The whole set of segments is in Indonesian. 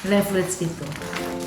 leverage itu.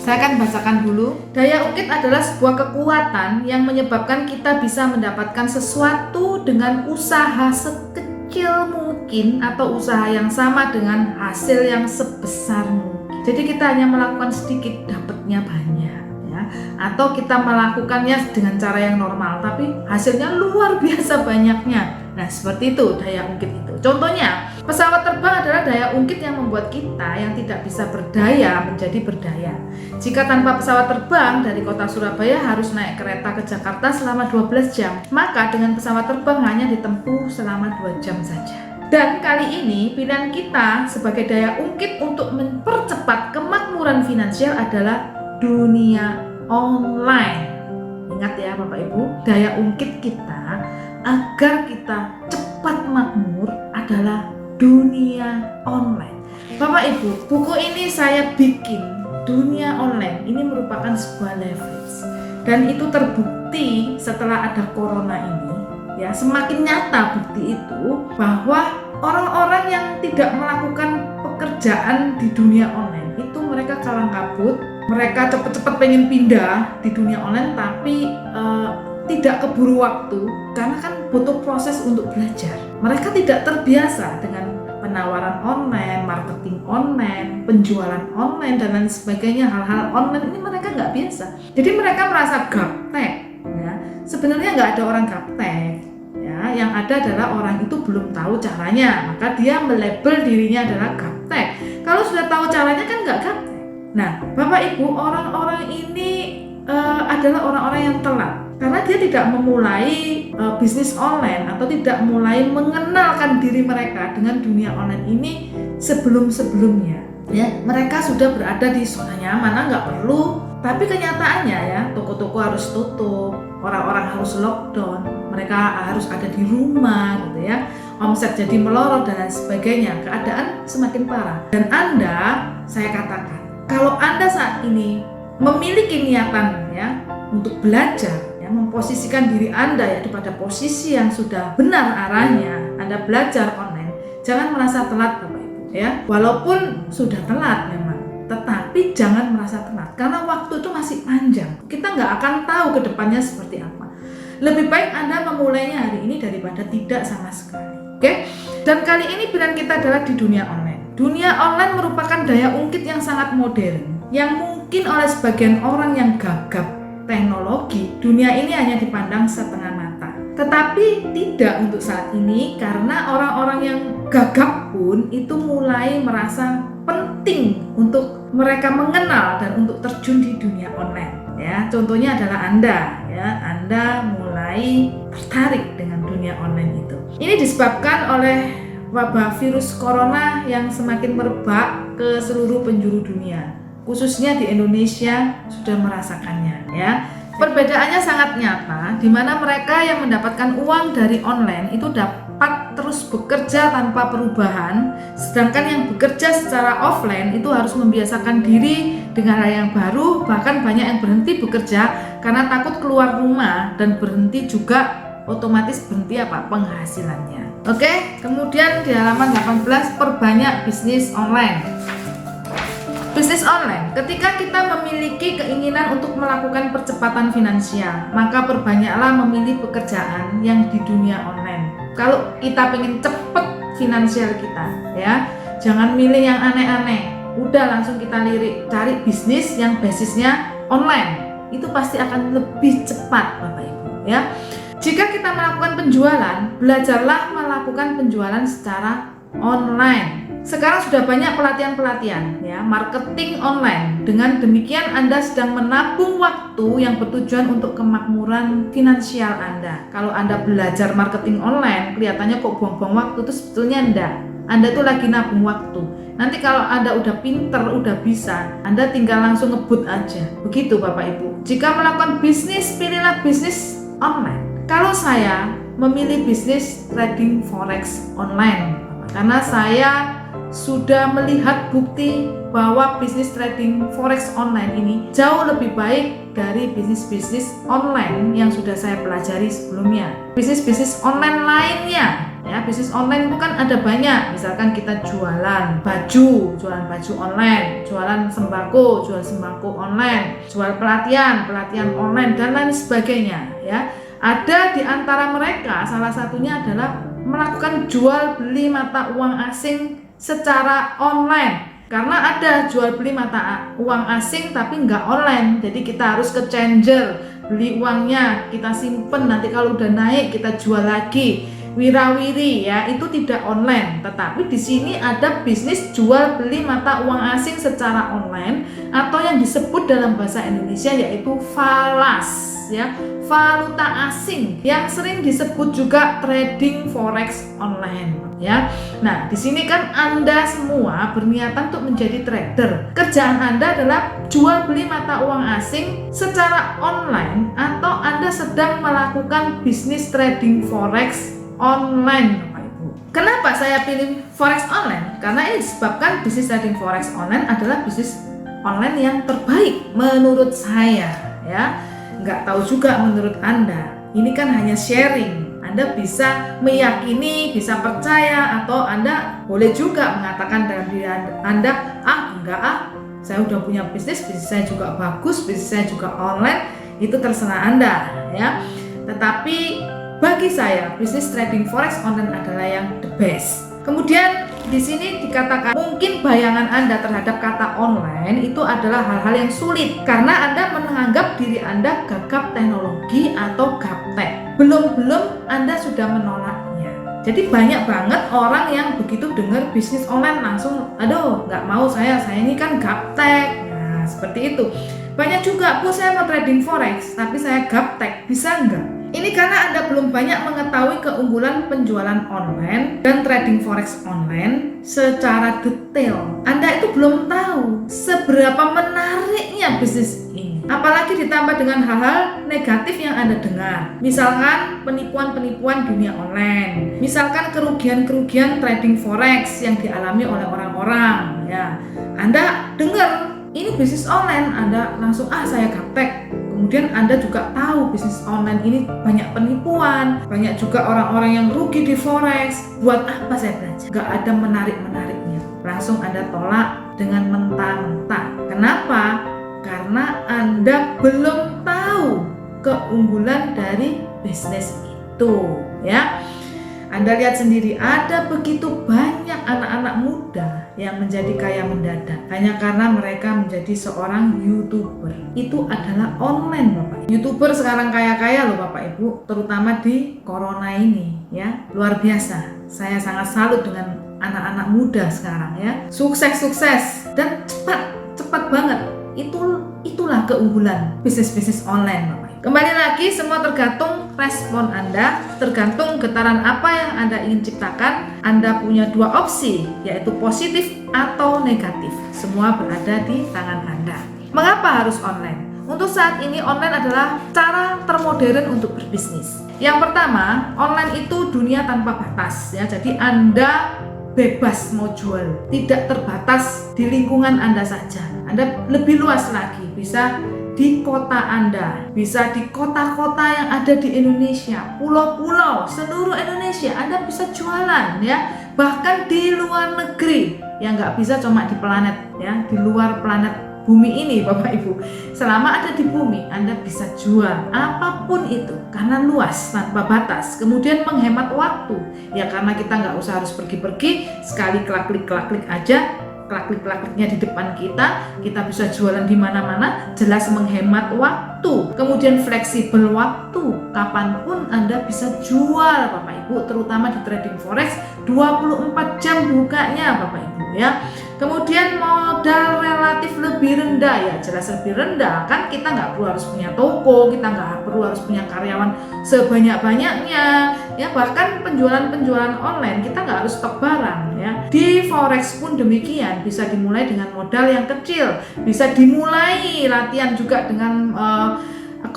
Saya akan bacakan dulu. Daya ungkit adalah sebuah kekuatan yang menyebabkan kita bisa mendapatkan sesuatu dengan usaha sekecil mungkin atau usaha yang sama dengan hasil yang sebesar mungkin. Jadi kita hanya melakukan sedikit, dapatnya banyak, ya. Atau kita melakukannya dengan cara yang normal, tapi hasilnya luar biasa banyaknya. Nah, seperti itu daya ungkit itu. Contohnya, pesawat terbang adalah daya ungkit yang membuat kita yang tidak bisa berdaya menjadi berdaya. Jika tanpa pesawat terbang dari kota Surabaya harus naik kereta ke Jakarta selama 12 jam, maka dengan pesawat terbang hanya ditempuh selama 2 jam saja. Dan kali ini pilihan kita sebagai daya ungkit untuk mempercepat kemakmuran finansial adalah dunia online. Ingat ya Bapak Ibu, daya ungkit kita agar kita cepat makmur adalah dunia online. Bapak Ibu, buku ini saya bikin dunia online ini merupakan sebuah leverage, dan itu terbukti setelah ada corona ini, ya, semakin nyata bukti itu bahwa orang-orang yang tidak melakukan pekerjaan di dunia online itu mereka kalang kabut, mereka cepat-cepat pengen pindah di dunia online tapi tidak keburu waktu karena kan butuh proses untuk belajar. Mereka tidak terbiasa dengan penawaran online, marketing online, penjualan online dan lain sebagainya. Hal-hal online ini mereka nggak biasa. Jadi mereka merasa gaptek, ya. Sebenarnya nggak ada orang gaptek, ya. Yang ada adalah orang itu belum tahu caranya, maka dia melabel dirinya adalah gaptek. Kalau sudah tahu caranya kan nggak gaptek. Nah, Bapak Ibu, orang-orang ini adalah orang-orang yang telat. Karena dia tidak memulai bisnis online atau tidak mulai mengenalkan diri mereka dengan dunia online ini sebelum-sebelumnya, ya. Mereka sudah berada di zona nyaman, nggak perlu. Tapi kenyataannya, ya, toko-toko harus tutup, orang-orang harus lockdown, mereka harus ada di rumah, gitu ya. Omset jadi melorot dan lain sebagainya. Keadaan semakin parah. Dan Anda, saya katakan, kalau Anda saat ini memiliki niatan, ya, untuk belajar, memposisikan diri Anda, ya, pada posisi yang sudah benar arahnya, Anda belajar online, jangan merasa telat Bapak Ibu, ya. Walaupun sudah telat memang, tetapi jangan merasa telat karena waktu itu masih panjang. Kita nggak akan tahu ke depannya seperti apa. Lebih baik Anda memulainya hari ini daripada tidak sama sekali. Oke? Dan kali ini pilihan kita adalah di dunia online. Dunia online merupakan daya ungkit yang sangat modern, yang mungkin oleh sebagian orang yang gagap teknologi, dunia ini hanya dipandang setengah mata. Tetapi tidak untuk saat ini, karena orang-orang yang gagap pun itu mulai merasa penting untuk mereka mengenal dan untuk terjun di dunia online, ya. Contohnya adalah Anda, ya. Anda mulai tertarik dengan dunia online itu. Ini disebabkan oleh wabah virus corona yang semakin merebak ke seluruh penjuru dunia. Khususnya di Indonesia sudah merasakannya, ya. Perbedaannya sangat nyata, di mana mereka yang mendapatkan uang dari online itu dapat terus bekerja tanpa perubahan, sedangkan yang bekerja secara offline itu harus membiasakan diri dengan hal yang baru. Bahkan banyak yang berhenti bekerja karena takut keluar rumah, dan berhenti juga otomatis berhenti penghasilannya. Oke, kemudian di halaman 18, perbanyak bisnis online. Bisnis online, ketika kita memiliki keinginan untuk melakukan percepatan finansial, maka perbanyaklah memilih pekerjaan yang di dunia online. Kalau kita pengen cepet finansial kita, ya, jangan milih yang aneh-aneh. Udah langsung kita lirik, cari bisnis yang basisnya online. Itu pasti akan lebih cepat, Bapak Ibu, ya. Jika kita melakukan penjualan, belajarlah melakukan penjualan secara online. Sekarang sudah banyak pelatihan-pelatihan, ya, marketing online. Dengan demikian Anda sedang menabung waktu yang bertujuan untuk kemakmuran finansial Anda. Kalau Anda belajar marketing online, kelihatannya kok buang-buang waktu, itu sebetulnya enggak. Anda tuh lagi nabung waktu. Nanti kalau Anda udah pinter, udah bisa, Anda tinggal langsung ngebut aja. Begitu Bapak Ibu. Jika melakukan bisnis, pilihlah bisnis online. Kalau saya memilih bisnis trading forex online, karena saya sudah melihat bukti bahwa bisnis trading forex online ini jauh lebih baik dari bisnis-bisnis online yang sudah saya pelajari sebelumnya. Bisnis-bisnis online lainnya, Ya, bisnis online itu kan ada banyak. Misalkan kita jualan baju online, jualan sembako online, jual pelatihan online dan lain sebagainya ya. Ada di antara mereka salah satunya adalah melakukan jual beli mata uang asing secara online. Karena ada jual beli mata uang asing tapi nggak online, jadi kita harus ke changer, beli uangnya, kita simpen, nanti kalau udah naik kita jual lagi. Wirawiri ya, itu tidak online. Tetapi di sini ada bisnis jual beli mata uang asing secara online atau yang disebut dalam bahasa Indonesia yaitu falas ya, valuta asing yang sering disebut juga trading forex online ya. Nah, di sini kan Anda semua berniatan untuk menjadi trader. Kerjaan Anda adalah jual beli mata uang asing secara online atau Anda sedang melakukan bisnis trading forex online, Bapak Ibu. Kenapa saya pilih forex online? Karena ini disebabkan bisnis trading forex online adalah bisnis online yang terbaik menurut saya ya. Nggak tahu juga menurut Anda. Ini kan hanya sharing. Anda bisa meyakini, bisa percaya, atau Anda boleh juga mengatakan dalam diri Anda, saya udah punya bisnis saya juga bagus, bisnis saya juga online. Itu terserah Anda ya. Tetapi bagi saya, bisnis trading forex online adalah yang the best. Kemudian di sini dikatakan mungkin bayangan Anda terhadap kata online itu adalah hal-hal yang sulit karena Anda menganggap diri Anda gagap teknologi atau gaptek. Belum Anda sudah menolaknya. Jadi banyak banget orang yang begitu dengar bisnis online langsung, aduh nggak mau saya ini kan gaptek. Nah seperti itu. Banyak juga, saya mau trading forex tapi saya gaptek, bisa nggak? Ini karena Anda belum banyak mengetahui keunggulan penjualan online dan trading forex online secara detail. Anda itu belum tahu seberapa menariknya bisnis ini. Apalagi ditambah dengan hal-hal negatif yang Anda dengar. Misalkan penipuan-penipuan dunia online. Misalkan kerugian-kerugian trading forex yang dialami oleh orang-orang. Ya, Anda dengar ini bisnis online, Anda langsung saya gaptek. Kemudian Anda juga tahu bisnis online ini banyak penipuan, banyak juga orang-orang yang rugi di forex. Buat apa saya belajar? Gak ada menarik-menariknya. Langsung Anda tolak dengan mentah-mentah. Kenapa? Karena Anda belum tahu keunggulan dari bisnis itu ya. Anda lihat sendiri, ada begitu banyak anak-anak muda yang menjadi kaya mendadak hanya karena mereka menjadi seorang YouTuber. Itu adalah online, Bapak. YouTuber sekarang kaya-kaya loh Bapak Ibu, terutama di corona ini ya. Luar biasa. Saya sangat salut dengan anak-anak muda sekarang ya. Sukses dan cepat banget. Itulah keunggulan bisnis online, Bapak. Kembali lagi, semua tergantung respon Anda, tergantung getaran apa yang Anda ingin ciptakan. Anda punya dua opsi, yaitu positif atau negatif. Semua berada di tangan Anda. Mengapa harus online? Untuk saat ini online adalah cara termodern untuk berbisnis. Yang pertama, online itu dunia tanpa batas ya. Jadi Anda bebas mau jual, tidak terbatas di lingkungan Anda saja. Anda lebih luas lagi, bisa di kota Anda, bisa di kota-kota yang ada di Indonesia, pulau-pulau, seluruh Indonesia Anda bisa jualan ya. Bahkan di luar negeri, yang nggak bisa cuma di planet ya, di luar planet bumi ini Bapak Ibu. Selama ada di bumi, Anda bisa jual apapun itu karena luas tanpa batas. Kemudian menghemat waktu ya, karena kita nggak usah harus pergi-pergi, sekali klik aja. Klik-kliknya di depan kita bisa jualan di mana-mana, jelas menghemat waktu. Kemudian fleksibel waktu, kapanpun Anda bisa jual Bapak Ibu, terutama di trading forex 24 jam bukanya Bapak Ibu ya. Kemudian modal relatif lebih rendah ya, jelas lebih rendah kan, kita nggak perlu harus punya toko, kita nggak perlu harus punya karyawan sebanyak-banyaknya ya. Bahkan penjualan online kita nggak harus stok barang ya. Di forex pun demikian, bisa dimulai dengan modal yang kecil, bisa dimulai latihan juga dengan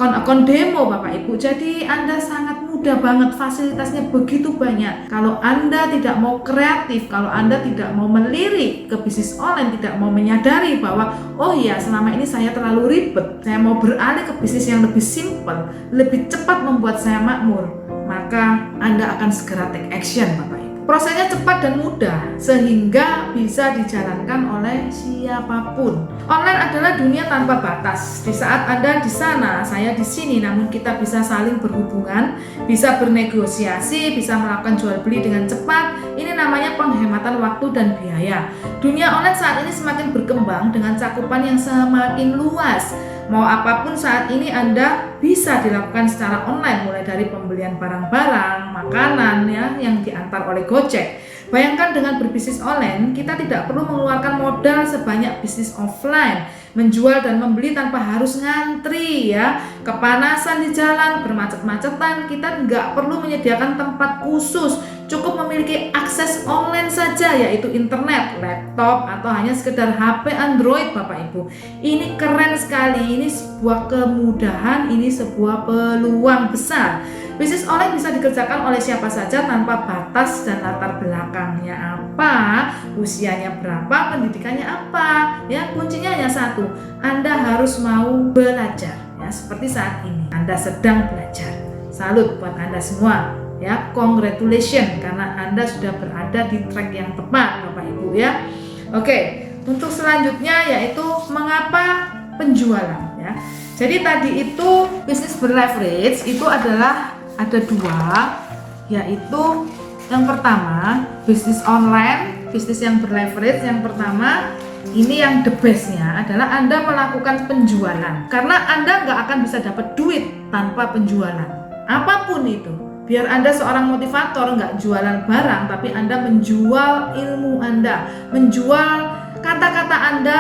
akun demo Bapak Ibu. Jadi Anda sangat mudah banget, fasilitasnya begitu banyak. Kalau Anda tidak mau kreatif, kalau Anda tidak mau melirik ke bisnis online, tidak mau menyadari bahwa oh iya selama ini saya terlalu ribet, saya mau beralih ke bisnis yang lebih simpel, lebih cepat membuat saya makmur, maka Anda akan segera take action, Bapak Ibu. Prosesnya cepat dan mudah sehingga bisa dijalankan oleh siapapun. Online adalah dunia tanpa batas. Di saat Anda di sana, saya di sini, namun kita bisa saling berhubungan, bisa bernegosiasi, bisa melakukan jual beli dengan cepat. Ini namanya penghematan waktu dan biaya. Dunia online saat ini semakin berkembang dengan cakupan yang semakin luas. Mau apapun saat ini Anda bisa dilakukan secara online, mulai dari pembelian barang-barang, makanan ya yang diantar oleh Gojek. Bayangkan dengan berbisnis online, kita tidak perlu mengeluarkan modal sebanyak bisnis offline, menjual dan membeli tanpa harus ngantri ya, kepanasan di jalan, bermacet-macetan, kita nggak perlu menyediakan tempat khusus, cukup memiliki akses online saja, yaitu internet, laptop, atau hanya sekedar HP Android, Bapak Ibu. Ini keren sekali, ini sebuah kemudahan, ini sebuah peluang besar. Bisnis online bisa dikerjakan oleh siapa saja tanpa batas dan latar belakangnya apa, usianya berapa, pendidikannya apa. Ya, kuncinya hanya satu, Anda harus mau belajar. Ya, seperti saat ini Anda sedang belajar. Salut buat Anda semua. Ya, congratulations karena Anda sudah berada di track yang tepat, Bapak Ibu ya. Oke, untuk selanjutnya yaitu mengapa penjualan ya. Jadi tadi itu bisnis berleverage itu adalah ada dua, yaitu yang pertama bisnis online, bisnis yang berleverage. Yang pertama ini yang the bestnya adalah Anda melakukan penjualan, karena Anda nggak akan bisa dapat duit tanpa penjualan apapun itu. Biar Anda seorang motivator, nggak jualan barang, tapi Anda menjual ilmu Anda, menjual kata-kata Anda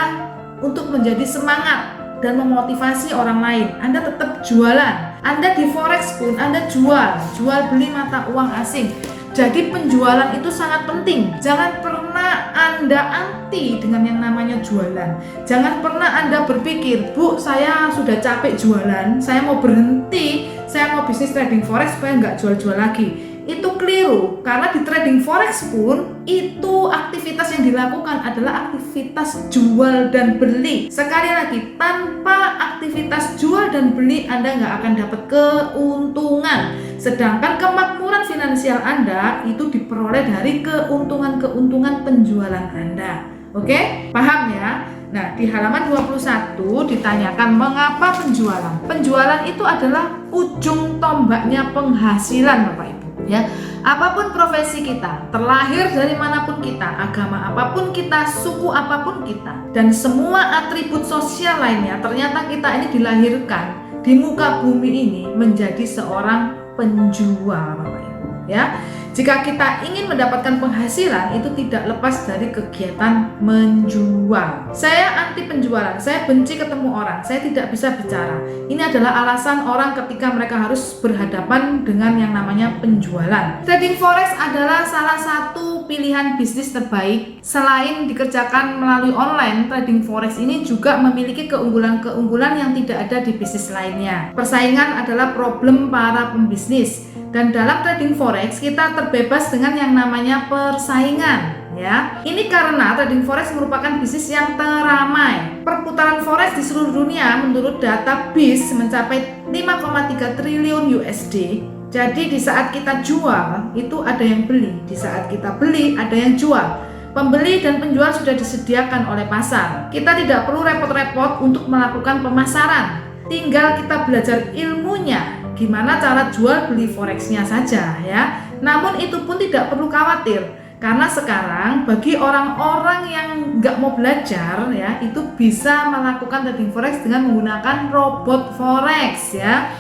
untuk menjadi semangat dan memotivasi orang lain. Anda tetap jualan. Anda di forex pun Anda jual beli mata uang asing. Jadi penjualan itu sangat penting. Jangan pernah Anda anti dengan yang namanya jualan. Jangan pernah Anda berpikir, Bu, saya sudah capek jualan, saya mau berhenti, saya mau bisnis trading forex supaya nggak jual-jual lagi. Itu keliru, karena di trading forex pun itu aktivitas yang dilakukan adalah aktivitas jual dan beli. Sekali lagi, tanpa aktivitas jual dan beli Anda nggak akan dapat keuntungan. Sedangkan kemakmuran finansial Anda itu diperoleh dari keuntungan-keuntungan penjualan Anda. Oke? Paham ya? Nah, di halaman 21 ditanyakan mengapa penjualan. Penjualan itu adalah ujung tombaknya penghasilan, Bapak Ibu. Ya, apapun profesi kita, terlahir dari manapun kita, agama apapun kita, suku apapun kita, dan semua atribut sosial lainnya, ternyata kita ini dilahirkan di muka bumi ini menjadi seorang penjual, Bapak Ibu. Ya, jika kita ingin mendapatkan penghasilan itu tidak lepas dari kegiatan menjual. Saya anti penjualan, saya benci ketemu orang, saya tidak bisa bicara. Ini adalah alasan orang ketika mereka harus berhadapan dengan yang namanya penjualan. Trading forex adalah salah satu pilihan bisnis terbaik. Selain dikerjakan melalui online, trading forex ini juga memiliki keunggulan-keunggulan yang tidak ada di bisnis lainnya. Persaingan adalah problem para pembisnis. Dan dalam trading forex kita terbebas dengan yang namanya persaingan ya. Ini karena trading forex merupakan bisnis yang teramai. Perputaran forex di seluruh dunia menurut data BIS mencapai 5,3 triliun USD. Jadi di saat kita jual itu ada yang beli, di saat kita beli ada yang jual. Pembeli dan penjual sudah disediakan oleh pasar. Kita tidak perlu repot-repot untuk melakukan pemasaran. Tinggal kita belajar ilmunya, gimana cara jual beli forexnya saja ya. Namun itu pun tidak perlu khawatir, karena sekarang bagi orang-orang yang nggak mau belajar ya, itu bisa melakukan trading forex dengan menggunakan robot forex ya.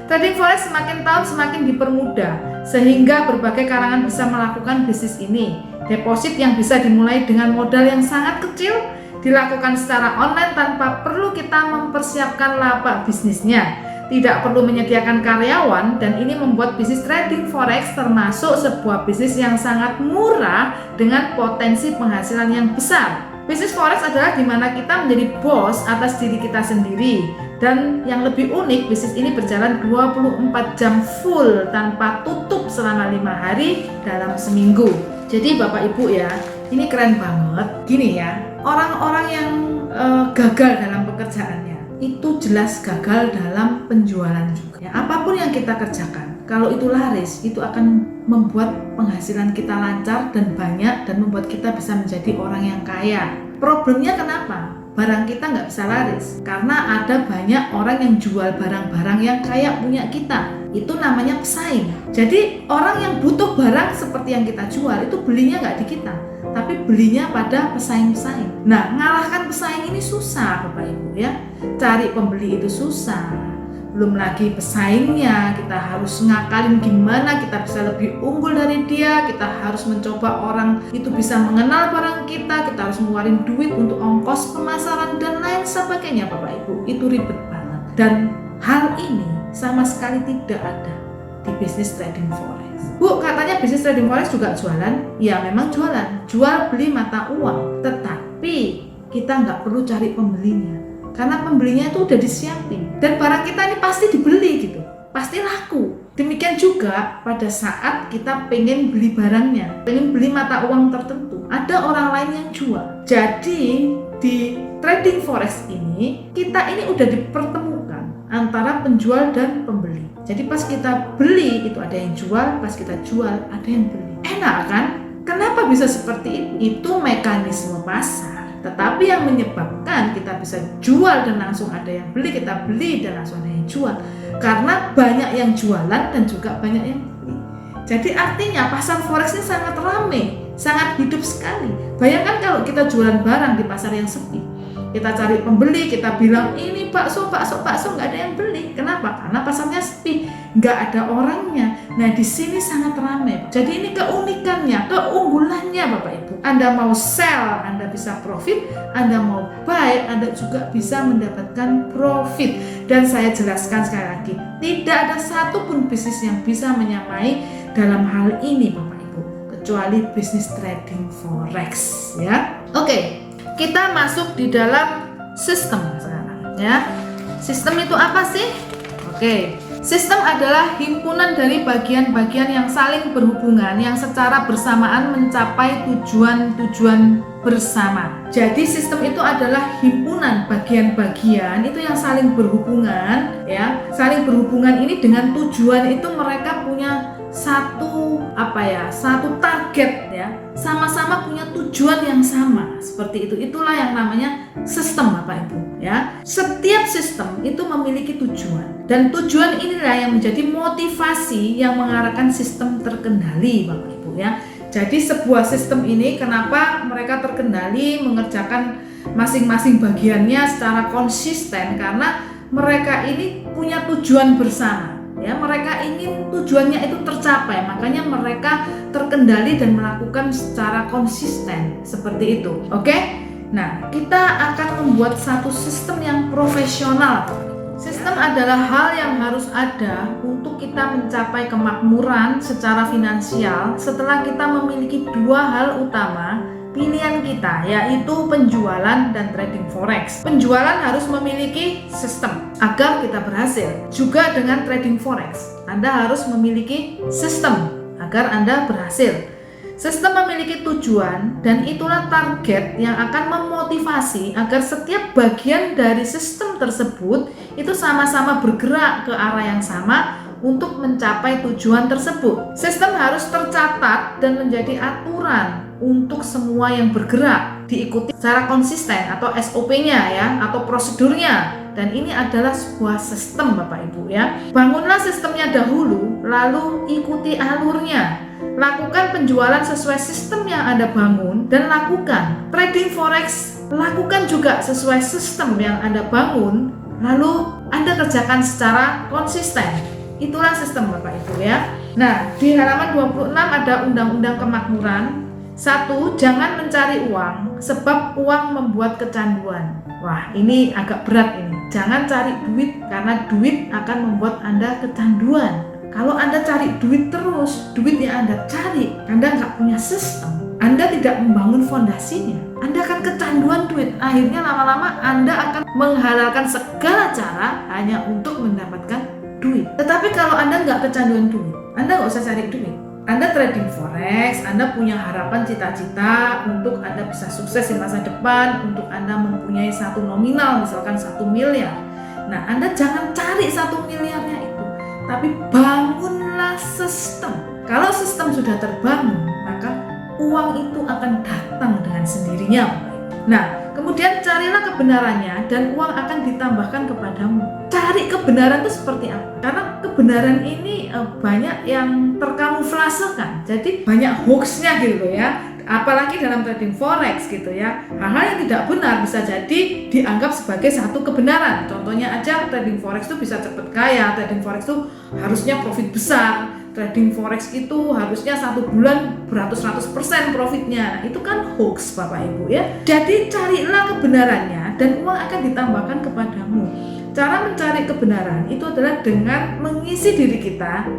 Trading forex semakin tahun semakin dipermudah, sehingga berbagai kalangan bisa melakukan bisnis ini. Deposit yang bisa dimulai dengan modal yang sangat kecil, dilakukan secara online tanpa perlu kita mempersiapkan lapak bisnisnya. Tidak perlu menyediakan karyawan, dan ini membuat bisnis trading forex termasuk sebuah bisnis yang sangat murah dengan potensi penghasilan yang besar. Bisnis forex adalah di mana kita menjadi bos atas diri kita sendiri. Dan yang lebih unik, bisnis ini berjalan 24 jam full tanpa tutup selama 5 hari dalam seminggu. Jadi Bapak Ibu ya, ini keren banget. Gini ya, orang-orang yang gagal dalam pekerjaannya itu jelas gagal dalam penjualan juga. Ya, apapun yang kita kerjakan, kalau itu laris, itu akan membuat penghasilan kita lancar dan banyak dan membuat kita bisa menjadi orang yang kaya. Problemnya kenapa? Barang kita nggak bisa laris karena ada banyak orang yang jual barang-barang yang kayak punya kita. Itu namanya pesaing. Jadi orang yang butuh barang seperti yang kita jual itu belinya nggak di kita, tapi belinya pada pesaing-pesaing. Nah, ngalahkan pesaing ini susah Bapak Ibu ya. Cari pembeli itu susah. Belum lagi pesaingnya, kita harus ngakalin gimana kita bisa lebih unggul dari dia, kita harus mencoba orang itu bisa mengenal barang kita harus ngeluarin duit untuk ongkos pemasaran dan lain sebagainya Bapak Ibu. Itu ribet banget. Dan hal ini sama sekali tidak ada di bisnis trading forex. Bu, katanya bisnis trading forex juga jualan? Ya memang jualan, jual beli mata uang. Tetapi kita nggak perlu cari pembelinya, karena pembelinya itu udah disiapin dan barang kita ini pasti dibeli gitu, pasti laku. Demikian juga pada saat kita pengen beli barangnya, pengen beli mata uang tertentu, ada orang lain yang jual. Jadi di trading forex ini kita ini udah dipertemukan antara penjual dan pembeli. Jadi pas kita beli itu ada yang jual, pas kita jual ada yang beli. Enak kan? Kenapa bisa seperti ini? Itu mekanisme pasar. Tetapi yang menyebabkan kita bisa jual dan langsung ada yang beli, kita beli dan langsung ada yang jual, karena banyak yang jualan dan juga banyak yang beli. Jadi artinya pasar forex ini sangat ramai, sangat hidup sekali. Bayangkan kalau kita jualan barang di pasar yang sepi, kita cari pembeli, kita bilang ini bakso, nggak ada yang beli. Kenapa? Karena pasarnya sepi, nggak ada orangnya. Nah di sini sangat ramai. Jadi ini keunikannya, keunggulannya Bapak Ibu. Anda mau sell, Anda bisa profit. Anda mau buy, Anda juga bisa mendapatkan profit. Dan saya jelaskan sekali lagi, tidak ada satupun bisnis yang bisa menyamai dalam hal ini Bapak Ibu, kecuali bisnis trading forex ya. Oke, kita masuk di dalam sistem sekarang ya. Sistem itu apa sih? Oke, sistem adalah himpunan dari bagian-bagian yang saling berhubungan yang secara bersamaan mencapai tujuan-tujuan bersama. Jadi sistem itu adalah himpunan bagian-bagian itu yang saling berhubungan ya. Saling berhubungan ini dengan tujuan itu mereka punya satu target ya. Sama-sama punya tujuan yang sama. Seperti itu. Itulah yang namanya sistem Bapak Ibu ya. Setiap sistem itu memiliki tujuan dan tujuan inilah yang menjadi motivasi yang mengarahkan sistem terkendali Bapak Ibu ya. Jadi sebuah sistem ini kenapa mereka terkendali mengerjakan masing-masing bagiannya secara konsisten, karena mereka ini punya tujuan bersama ya, mereka ingin tujuannya itu tercapai, makanya mereka terkendali dan melakukan secara konsisten seperti itu. Oke? Nah, kita akan membuat satu sistem yang profesional. Sistem adalah hal yang harus ada untuk kita mencapai kemakmuran secara finansial setelah kita memiliki dua hal utama pilihan kita, yaitu penjualan dan trading forex. Penjualan harus memiliki sistem agar kita berhasil. Juga dengan trading forex, Anda harus memiliki sistem agar Anda berhasil. Sistem memiliki tujuan dan itulah target yang akan memotivasi agar setiap bagian dari sistem tersebut itu sama-sama bergerak ke arah yang sama untuk mencapai tujuan tersebut. Sistem harus tercatat dan menjadi aturan untuk semua yang bergerak, diikuti secara konsisten atau SOP-nya ya, atau prosedurnya. Dan ini adalah sebuah sistem Bapak Ibu ya. Bangunlah sistemnya dahulu, lalu ikuti alurnya. Lakukan penjualan sesuai sistem yang Anda bangun dan lakukan trading forex, lakukan juga sesuai sistem yang Anda bangun, lalu Anda kerjakan secara konsisten. Itulah sistem Bapak Ibu ya. Nah, di halaman 26 ada Undang-Undang Kemakmuran. 1. Jangan mencari uang sebab uang membuat kecanduan. Wah, ini agak berat ini. Jangan cari duit karena duit akan membuat Anda kecanduan. Kalau Anda cari duit terus, duit yang Anda cari, Anda nggak punya sistem, Anda tidak membangun fondasinya, Anda akan kecanduan duit. Akhirnya lama-lama Anda akan menghalalkan segala cara hanya untuk mendapatkan duit. Tetapi kalau Anda nggak kecanduan duit, Anda nggak usah cari duit. Anda trading forex, Anda punya harapan cita-cita untuk Anda bisa sukses di masa depan, untuk Anda mempunyai satu nominal, misalkan 1 miliar. Nah, Anda jangan cari 1 miliarnya itu, tapi bangunlah carilah sistem. Kalau sistem sudah terbangun, maka uang itu akan datang dengan sendirinya. Nah, kemudian carilah kebenarannya dan uang akan ditambahkan kepadamu. Cari kebenaran itu seperti apa? Karena kebenaran ini banyak yang terkamuflase kan. Jadi banyak hoaxnya gitu ya. Apalagi dalam trading forex gitu ya, hal-hal yang tidak benar bisa jadi dianggap sebagai satu kebenaran. Contohnya aja, trading forex itu bisa cepat kaya, trading forex itu harusnya profit besar, trading forex itu harusnya 1 bulan beratus-ratus % profitnya. Nah, itu kan hoax Bapak Ibu ya. Jadi carilah kebenarannya dan uang akan ditambahkan kepadamu. Cara mencari kebenaran itu adalah dengan mengisi diri kita,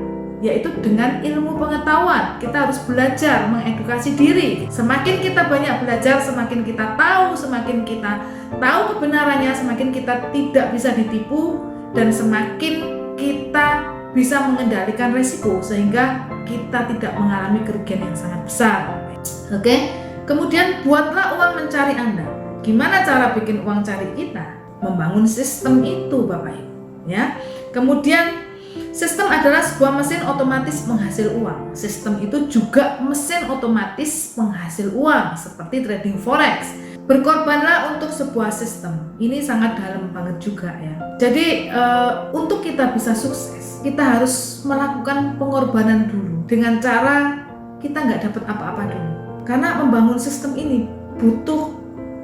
yaitu dengan ilmu pengetahuan. Kita harus belajar, mengedukasi diri. Semakin kita banyak belajar, semakin kita tahu, semakin kita tahu kebenarannya, semakin kita tidak bisa ditipu, dan semakin kita bisa mengendalikan resiko sehingga kita tidak mengalami kerugian yang sangat besar. Oke? Kemudian buatlah uang mencari Anda. Gimana cara bikin uang cari kita? Membangun sistem itu Bapak Ibu, ya. Kemudian sistem adalah sebuah mesin otomatis penghasil uang. Sistem itu juga mesin otomatis penghasil uang seperti trading forex. Berkorbanlah untuk sebuah sistem. Ini sangat dalam banget juga ya. Jadi untuk kita bisa sukses, kita harus melakukan pengorbanan dulu dengan cara kita nggak dapat apa-apa dulu. Karena membangun sistem ini butuh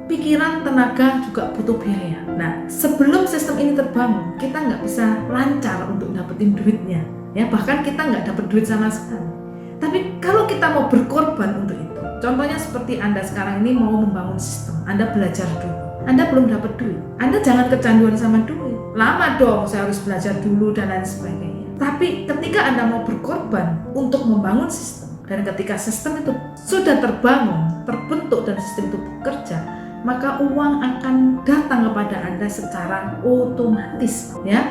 pikiran, tenaga, juga butuh biaya. Nah, sebelum sistem ini terbangun, kita nggak bisa lancar untuk dapetin duitnya, ya. Bahkan kita nggak dapet duit sama sekali. Tapi kalau kita mau berkorban untuk itu, contohnya seperti Anda sekarang ini mau membangun sistem, Anda belajar dulu, Anda belum dapet duit, Anda jangan kecanduan sama duit. Lama dong, saya harus belajar dulu dan lain sebagainya. Tapi ketika Anda mau berkorban untuk membangun sistem, dan ketika sistem itu sudah terbangun, terbentuk, dan sistem itu bekerja, maka uang akan datang kepada Anda secara otomatis, ya.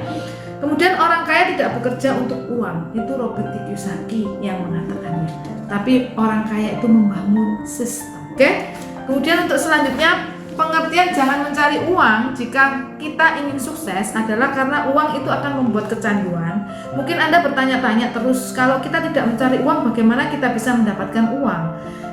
Kemudian orang kaya tidak bekerja untuk uang, itu Robert T. Kiyosaki yang mengatakannya. Tapi orang kaya itu membangun sistem. Oke. Kemudian untuk selanjutnya, pengertian jangan mencari uang jika kita ingin sukses adalah karena uang itu akan membuat kecanduan. Mungkin Anda bertanya-tanya terus, kalau kita tidak mencari uang, bagaimana kita bisa mendapatkan uang?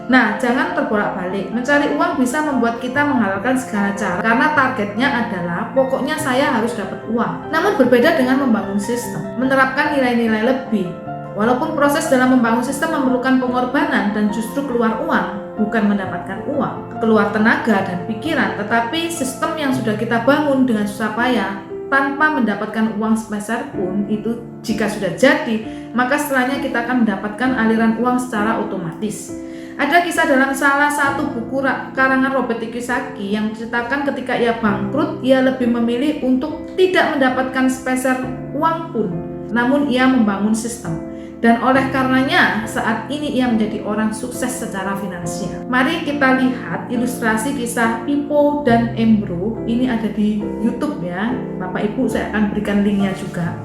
Nah, jangan terbolak-balik. Mencari uang bisa membuat kita menghalalkan segala cara karena targetnya adalah pokoknya saya harus dapat uang. Namun berbeda dengan membangun sistem, menerapkan nilai-nilai lebih. Walaupun proses dalam membangun sistem memerlukan pengorbanan dan justru keluar uang, bukan mendapatkan uang, keluar tenaga dan pikiran, tetapi sistem yang sudah kita bangun dengan susah payah tanpa mendapatkan uang sepeser pun, itu jika sudah jadi, maka setelahnya kita akan mendapatkan aliran uang secara otomatis. Ada kisah dalam salah satu buku karangan Robert T. Kiyosaki yang menceritakan ketika ia bangkrut, ia lebih memilih untuk tidak mendapatkan sepeser uang pun, namun ia membangun sistem. Dan oleh karenanya saat ini ia menjadi orang sukses secara finansial. Mari kita lihat ilustrasi kisah Pippo dan Ambro. Ini ada di YouTube ya, Bapak Ibu, saya akan berikan linknya juga.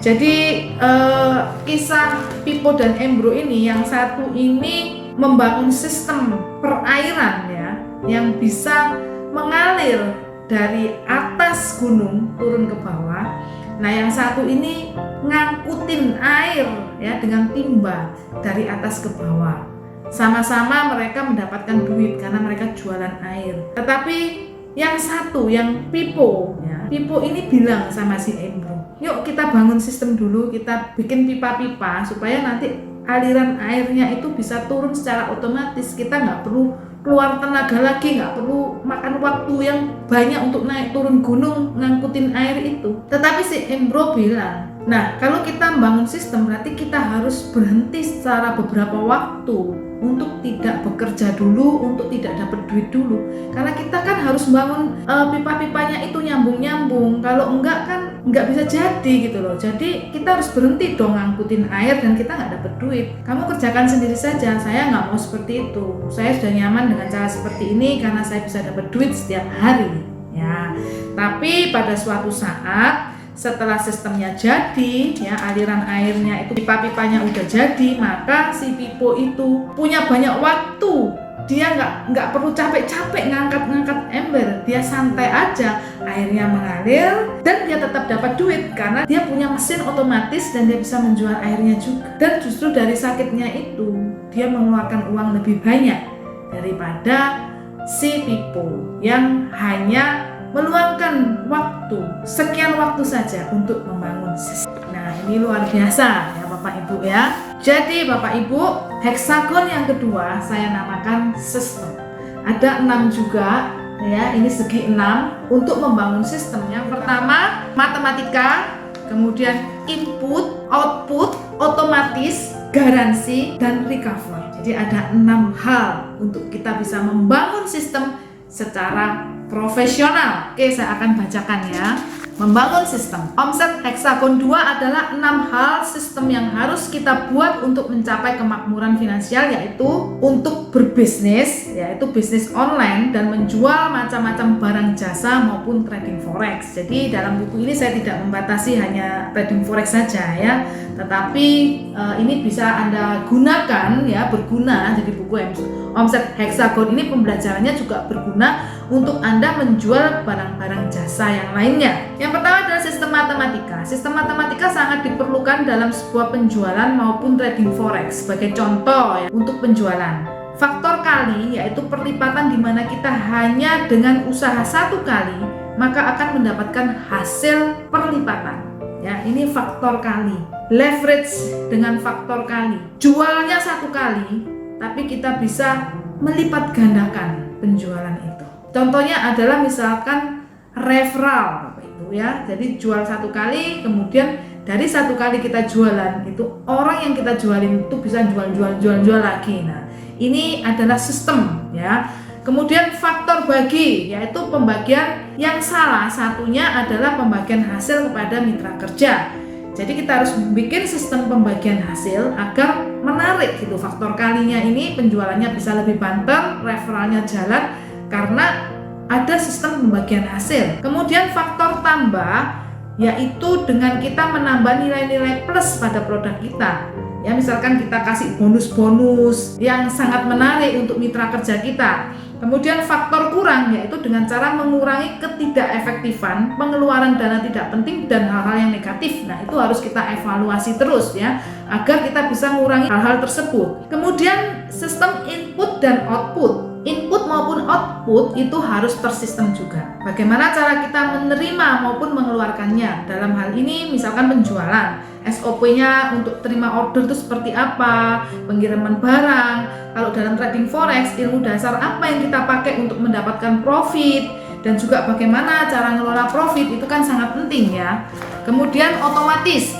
Jadi kisah Pippo dan Ambro ini, yang satu ini membangun sistem perairan ya, yang bisa mengalir dari atas gunung turun ke bawah. Nah, yang satu ini ngangkutin air ya dengan timba dari atas ke bawah. Sama-sama mereka mendapatkan duit karena mereka jualan air. Tetapi yang satu, yang Pippo ya, Pippo ini bilang sama si Ambro, yuk kita bangun sistem dulu, kita bikin pipa-pipa supaya nanti aliran airnya itu bisa turun secara otomatis. Kita nggak perlu keluar tenaga lagi, nggak perlu makan waktu yang banyak untuk naik turun gunung ngangkutin air itu. Tetapi si Ambro bilang, nah kalau kita membangun sistem berarti kita harus berhenti secara beberapa waktu untuk tidak bekerja dulu, untuk tidak dapat duit dulu. Karena kita kan harus bangun pipa-pipanya itu nyambung-nyambung. Kalau enggak kan nggak bisa jadi gitu loh. Jadi kita harus berhenti dong ngangkutin air dan kita nggak dapat duit. Kamu kerjakan sendiri saja, saya nggak mau seperti itu. Saya sudah nyaman dengan cara seperti ini karena saya bisa dapat duit setiap hari. Ya, tapi pada suatu saat setelah sistemnya jadi, ya aliran airnya itu pipa-pipanya udah jadi, maka si Pippo itu punya banyak waktu dia nggak perlu capek-capek ngangkat ember, dia santai aja, airnya mengalir dan dia tetap dapat duit karena dia punya mesin otomatis dan dia bisa menjual airnya juga. Dan justru dari sakitnya itu dia mengeluarkan uang lebih banyak daripada si people yang hanya meluangkan sekian waktu saja untuk membangun sistem. Nah, ini luar biasa ya Bapak Ibu ya. Jadi Bapak Ibu, heksagon yang kedua saya namakan sistem. Ada 6 juga ya, ini segi 6 untuk membangun sistem. Yang pertama matematika, kemudian input, output, otomatis, garansi, dan recover. Jadi ada 6 hal untuk kita bisa membangun sistem secara profesional. Oke, saya akan bacakan ya. Membangun sistem. Omset heksagon 2 adalah 6 hal sistem yang harus kita buat untuk mencapai kemakmuran finansial, yaitu untuk berbisnis, yaitu bisnis online dan menjual macam-macam barang jasa maupun trading forex. Jadi dalam buku ini saya tidak membatasi hanya trading forex saja ya, tetapi ini bisa Anda gunakan ya, berguna. Jadi buku omset heksagon ini pembelajarannya juga berguna untuk Anda menjual barang-barang jasa yang lainnya. Yang pertama adalah sistem matematika. Sistem matematika sangat diperlukan dalam sebuah penjualan maupun trading forex. Sebagai contoh ya, untuk penjualan, faktor kali yaitu perlipatan di mana kita hanya dengan usaha 1 kali maka akan mendapatkan hasil perlipatan. Ya, ini faktor kali. Leverage dengan faktor kali. Jualnya 1 kali, tapi kita bisa melipat gandakan penjualan itu. Contohnya adalah misalkan referral Bapak Ibu ya. Jadi jual 1 kali, kemudian dari 1 kali kita jualan itu orang yang kita jualin itu bisa jual lagi. Nah, ini adalah sistem ya. Kemudian faktor bagi, yaitu pembagian yang salah satunya adalah pembagian hasil kepada mitra kerja. Jadi kita harus bikin sistem pembagian hasil agar menarik gitu. Faktor kalinya ini penjualannya bisa lebih banter, referralnya jalan karena ada sistem pembagian hasil. Kemudian faktor tambah, yaitu dengan kita menambah nilai-nilai plus pada produk kita. Ya, misalkan kita kasih bonus-bonus yang sangat menarik untuk mitra kerja kita. Kemudian faktor kurang, yaitu dengan cara mengurangi ketidakefektifan, pengeluaran dana tidak penting dan hal-hal yang negatif. Nah, itu harus kita evaluasi terus ya, agar kita bisa mengurangi hal-hal tersebut. Kemudian sistem input dan output. Input maupun output itu harus tersistem juga. Bagaimana cara kita menerima maupun mengeluarkannya? Dalam hal ini misalkan penjualan, SOP-nya untuk terima order itu seperti apa, pengiriman barang. Kalau dalam trading forex, ilmu dasar apa yang kita pakai untuk mendapatkan profit, dan juga bagaimana cara ngelola profit itu kan sangat penting ya. Kemudian otomatis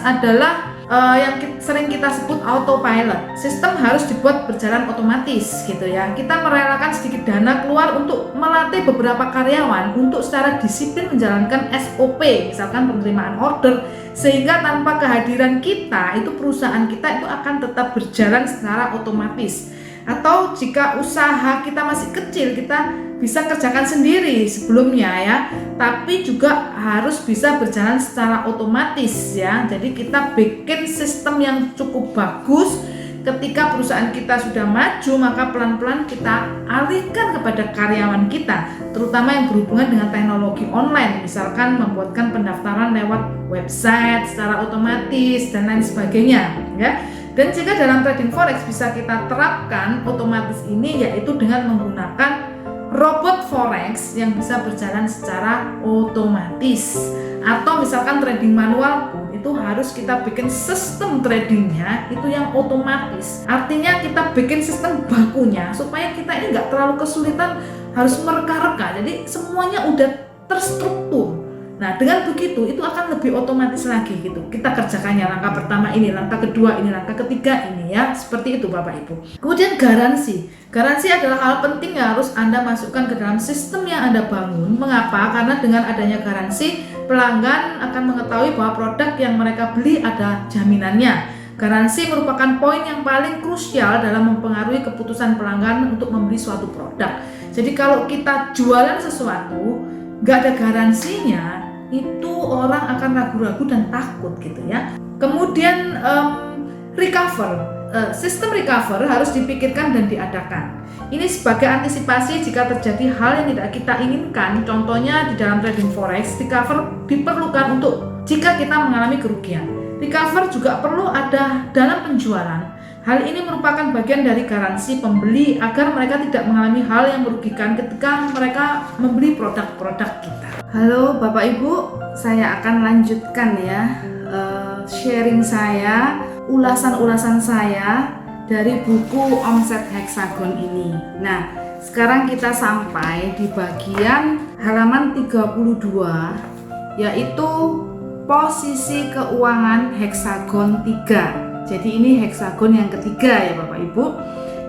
adalah yang sering kita sebut autopilot. Sistem harus dibuat berjalan otomatis gitu ya. Kita merelakan sedikit dana keluar untuk melatih beberapa karyawan untuk secara disiplin menjalankan SOP, misalkan penerimaan order, sehingga tanpa kehadiran kita itu perusahaan kita itu akan tetap berjalan secara otomatis. Atau jika usaha kita masih kecil, kita bisa kerjakan sendiri sebelumnya ya, tapi juga harus bisa berjalan secara otomatis ya. Jadi kita bikin sistem yang cukup bagus. Ketika perusahaan kita sudah maju, maka pelan-pelan kita alihkan kepada karyawan kita, terutama yang berhubungan dengan teknologi online, misalkan membuatkan pendaftaran lewat website secara otomatis dan lain sebagainya ya. Dan jika dalam trading forex bisa kita terapkan otomatis ini, yaitu dengan menggunakan robot forex yang bisa berjalan secara otomatis. Atau misalkan trading manual pun itu harus kita bikin sistem tradingnya itu yang otomatis. Artinya kita bikin sistem bakunya supaya kita ini nggak terlalu kesulitan harus mereka-reka. Jadi semuanya udah terstruktur. Nah, dengan begitu itu akan lebih otomatis lagi gitu. Kita kerjakannya langkah pertama ini, langkah kedua ini, langkah ketiga ini ya. Seperti itu Bapak Ibu. Kemudian garansi. Garansi adalah hal penting yang harus Anda masukkan ke dalam sistem yang Anda bangun. Mengapa? Karena dengan adanya garansi, pelanggan akan mengetahui bahwa produk yang mereka beli ada jaminannya. Garansi merupakan poin yang paling krusial dalam mempengaruhi keputusan pelanggan untuk membeli suatu produk. Jadi kalau kita jualan sesuatu, nggak ada garansinya, itu orang akan ragu-ragu dan takut gitu ya. Kemudian recover. sistem recover harus dipikirkan dan diadakan. Ini sebagai antisipasi jika terjadi hal yang tidak kita inginkan. Contohnya di dalam trading forex, recover diperlukan untuk jika kita mengalami kerugian. Recover juga perlu ada dalam penjualan. Hal ini merupakan bagian dari garansi pembeli agar mereka tidak mengalami hal yang merugikan ketika mereka membeli produk-produk kita. Halo Bapak Ibu, saya akan lanjutkan ya sharing saya, ulasan-ulasan saya dari buku Omset Heksagon ini. Nah, sekarang kita sampai di bagian halaman 32, yaitu posisi keuangan Heksagon 3. Jadi ini heksagon yang ketiga ya Bapak Ibu.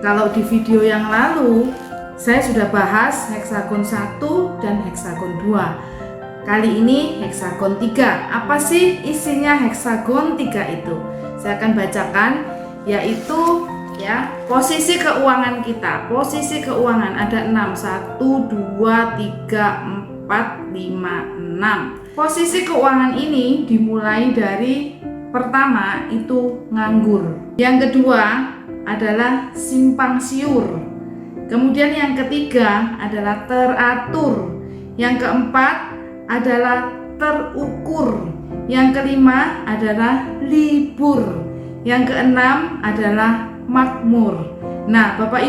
Kalau di video yang lalu saya sudah bahas heksagon 1 dan heksagon 2. Kali ini heksagon 3. Apa sih isinya heksagon 3 itu? Saya akan bacakan, yaitu ya posisi keuangan kita. Posisi keuangan ada 6, 1, 2, 3, 4, 5, 6. Posisi keuangan ini dimulai dari pertama itu nganggur, yang kedua adalah simpang siur, kemudian yang ketiga adalah teratur, yang keempat adalah terukur, yang kelima adalah libur, yang keenam adalah makmur. Nah Bapak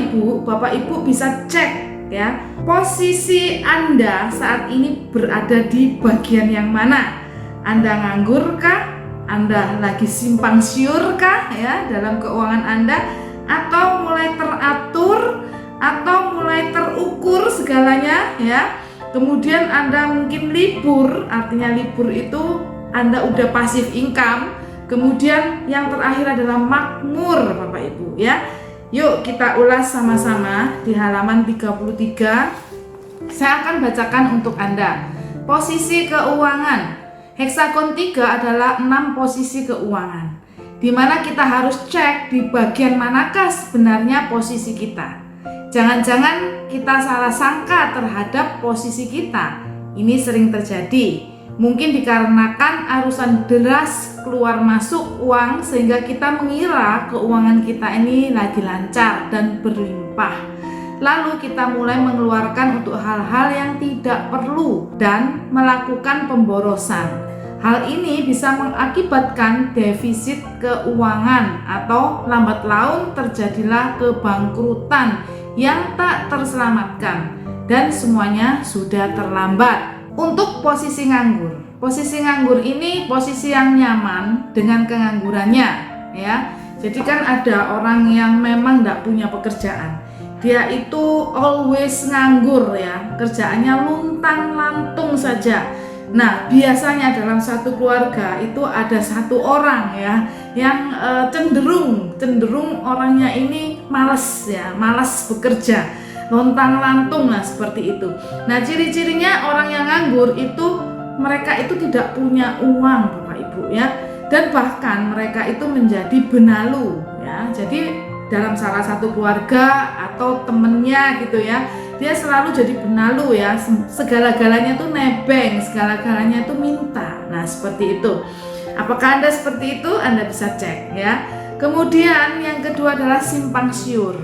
Ibu bisa cek ya, posisi Anda saat ini berada di bagian yang mana. Anda nganggur kah? Anda lagi simpang siur kah ya dalam keuangan Anda, atau mulai teratur atau mulai terukur segalanya ya. Kemudian Anda mungkin libur, artinya libur itu Anda udah pasif income. Kemudian yang terakhir adalah makmur Bapak Ibu ya. Yuk kita ulas sama-sama di halaman 33. Saya akan bacakan untuk Anda. Posisi keuangan heksagon 3 adalah 6 posisi keuangan, di mana kita harus cek di bagian manakah sebenarnya posisi kita. Jangan-jangan kita salah sangka terhadap posisi kita. Ini sering terjadi. Mungkin dikarenakan arusan deras keluar masuk uang sehingga kita mengira keuangan kita ini lagi lancar dan berlimpah. Lalu kita mulai mengeluarkan untuk hal-hal yang tidak perlu dan melakukan pemborosan. Hal ini bisa mengakibatkan defisit keuangan atau lambat laun terjadilah kebangkrutan yang tak terselamatkan dan semuanya sudah terlambat. Untuk posisi nganggur. Posisi nganggur ini posisi yang nyaman dengan penganggurannya ya. Jadi kan ada orang yang memang tidak punya pekerjaan. Dia itu always nganggur ya, kerjaannya luntang-lantung saja. Nah, biasanya dalam satu keluarga itu ada satu orang ya yang cenderung orangnya ini malas ya, malas bekerja, lontang-lantung lah seperti itu. Nah, ciri-cirinya orang yang nganggur itu mereka itu tidak punya uang Bapak Ibu ya, dan bahkan mereka itu menjadi benalu ya. Jadi dalam salah satu keluarga atau temennya gitu ya, dia selalu jadi benalu ya, segala-galanya tuh nebeng, segala-galanya tuh minta. Nah seperti itu. Apakah Anda seperti itu? Anda bisa cek ya. Kemudian yang kedua adalah simpang siur.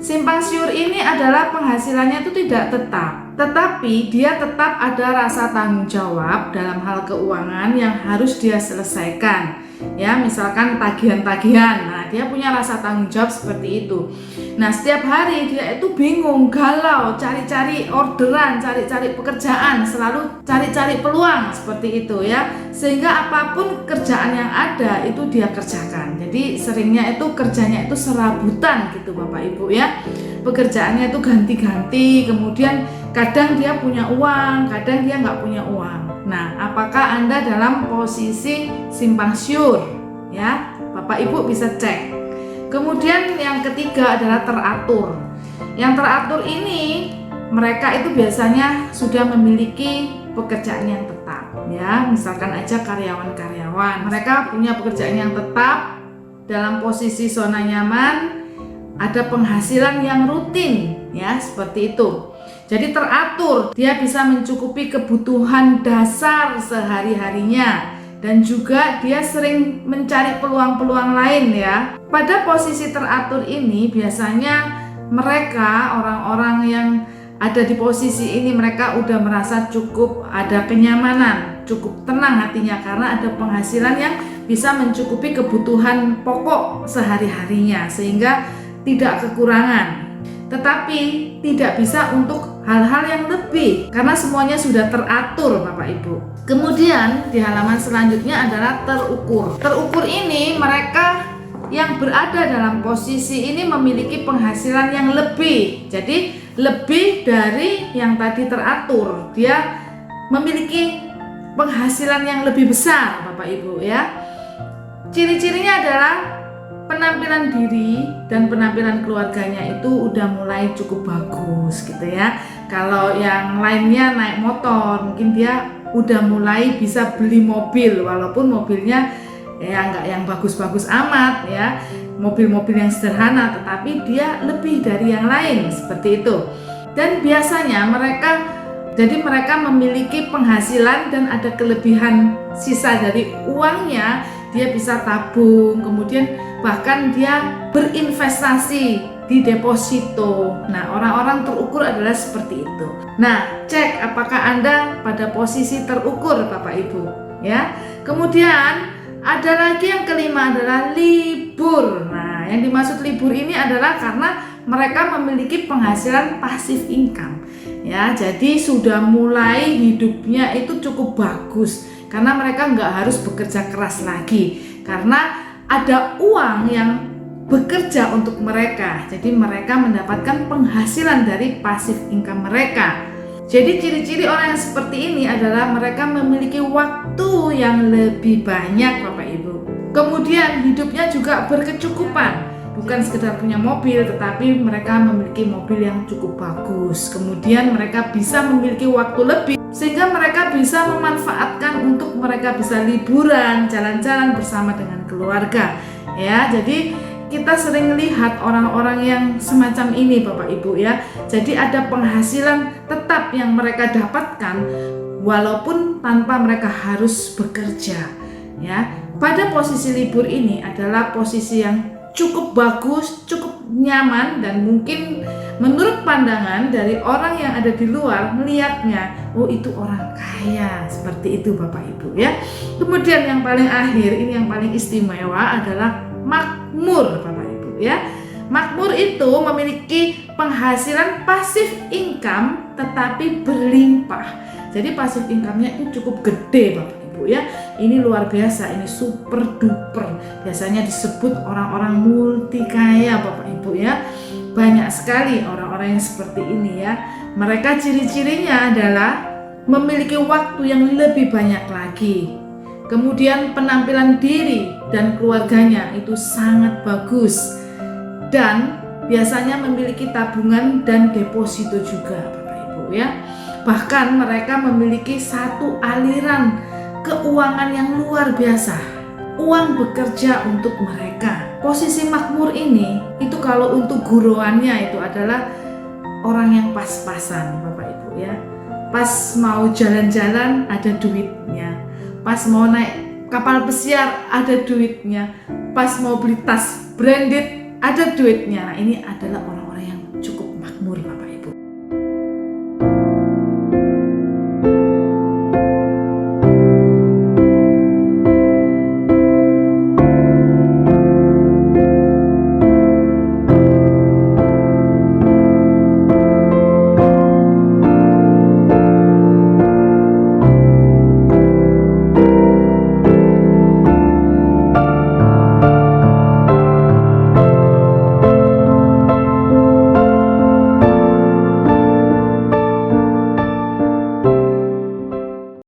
Simpang siur ini adalah penghasilannya itu tidak tetap, tetapi dia tetap ada rasa tanggung jawab dalam hal keuangan yang harus dia selesaikan. Ya, misalkan tagihan-tagihan. Nah, dia punya rasa tanggung jawab seperti itu. Nah, setiap hari dia itu bingung, galau, cari-cari orderan, cari-cari pekerjaan, selalu cari-cari peluang seperti itu ya. Sehingga apapun kerjaan yang ada itu dia kerjakan. Jadi seringnya itu kerjanya itu serabutan gitu Bapak Ibu ya. Pekerjaannya itu ganti-ganti, kemudian kadang dia punya uang, kadang dia nggak punya uang. Nah, apakah Anda dalam posisi simpang siur? Ya, Bapak Ibu bisa cek. Kemudian yang ketiga adalah teratur. Yang teratur ini mereka itu biasanya sudah memiliki pekerjaan yang tetap. Ya, misalkan aja karyawan-karyawan, mereka punya pekerjaan yang tetap dalam posisi zona nyaman, ada penghasilan yang rutin, ya seperti itu. Jadi teratur, dia bisa mencukupi kebutuhan dasar sehari-harinya dan juga dia sering mencari peluang-peluang lain ya. Pada posisi teratur ini biasanya mereka, orang-orang yang ada di posisi ini, mereka udah merasa cukup ada kenyamanan, cukup tenang hatinya karena ada penghasilan yang bisa mencukupi kebutuhan pokok sehari-harinya sehingga tidak kekurangan. Tetapi tidak bisa untuk hal-hal yang lebih karena semuanya sudah teratur Bapak Ibu. Kemudian di halaman selanjutnya adalah terukur. Terukur ini mereka yang berada dalam posisi ini memiliki penghasilan yang lebih. Jadi lebih dari yang tadi teratur. Dia memiliki penghasilan yang lebih besar Bapak Ibu ya. Ciri-cirinya adalah penampilan diri dan penampilan keluarganya itu udah mulai cukup bagus gitu ya. Kalau yang lainnya naik motor, mungkin dia udah mulai bisa beli mobil walaupun mobilnya ya nggak yang bagus-bagus amat ya, mobil-mobil yang sederhana, tetapi dia lebih dari yang lain seperti itu. Dan biasanya mereka memiliki penghasilan dan ada kelebihan sisa dari uangnya, dia bisa tabung, kemudian bahkan dia berinvestasi di deposito. Nah, orang-orang terukur adalah seperti itu. Nah, cek apakah Anda pada posisi terukur Bapak Ibu ya. Kemudian ada lagi yang kelima adalah libur. Nah, yang dimaksud libur ini adalah karena mereka memiliki penghasilan pasif income ya. Jadi sudah mulai hidupnya itu cukup bagus karena mereka nggak harus bekerja keras lagi karena ada uang yang bekerja untuk mereka. Jadi mereka mendapatkan penghasilan dari pasif income mereka. Jadi ciri-ciri orang yang seperti ini adalah mereka memiliki waktu yang lebih banyak Bapak Ibu. Kemudian hidupnya juga berkecukupan. Bukan sekedar punya mobil, tetapi mereka memiliki mobil yang cukup bagus. Kemudian mereka bisa memiliki waktu lebih sehingga mereka bisa memanfaatkan untuk mereka bisa liburan, jalan-jalan bersama dengan keluarga. Ya, jadi kita sering lihat orang-orang yang semacam ini Bapak Ibu ya. Jadi ada penghasilan tetap yang mereka dapatkan walaupun tanpa mereka harus bekerja ya. Pada posisi libur ini adalah posisi yang cukup bagus, cukup nyaman, dan mungkin menurut pandangan dari orang yang ada di luar melihatnya, oh itu orang kaya, seperti itu Bapak Ibu ya. Kemudian yang paling akhir, ini yang paling istimewa adalah makmur Bapak Ibu ya. Makmur itu memiliki penghasilan pasif income tetapi berlimpah. Jadi pasif income-nya itu cukup gede Bapak Ibu ya. Ini luar biasa, ini super duper. Biasanya disebut orang-orang multi kaya Bapak Ibu ya. Banyak sekali orang-orang yang seperti ini ya. Mereka ciri-cirinya adalah memiliki waktu yang lebih banyak lagi. Kemudian penampilan diri dan keluarganya itu sangat bagus. Dan biasanya memiliki tabungan dan deposito juga Bapak Ibu ya. Bahkan mereka memiliki satu aliran keuangan yang luar biasa. Uang bekerja untuk mereka. Posisi makmur ini itu kalau untuk guruannya itu adalah orang yang pas-pasan Bapak Ibu ya. Pas mau jalan-jalan ada duitnya. Pas mau naik kapal pesiar ada duitnya. Pas mau beli tas branded ada duitnya. Nah, ini adalah orang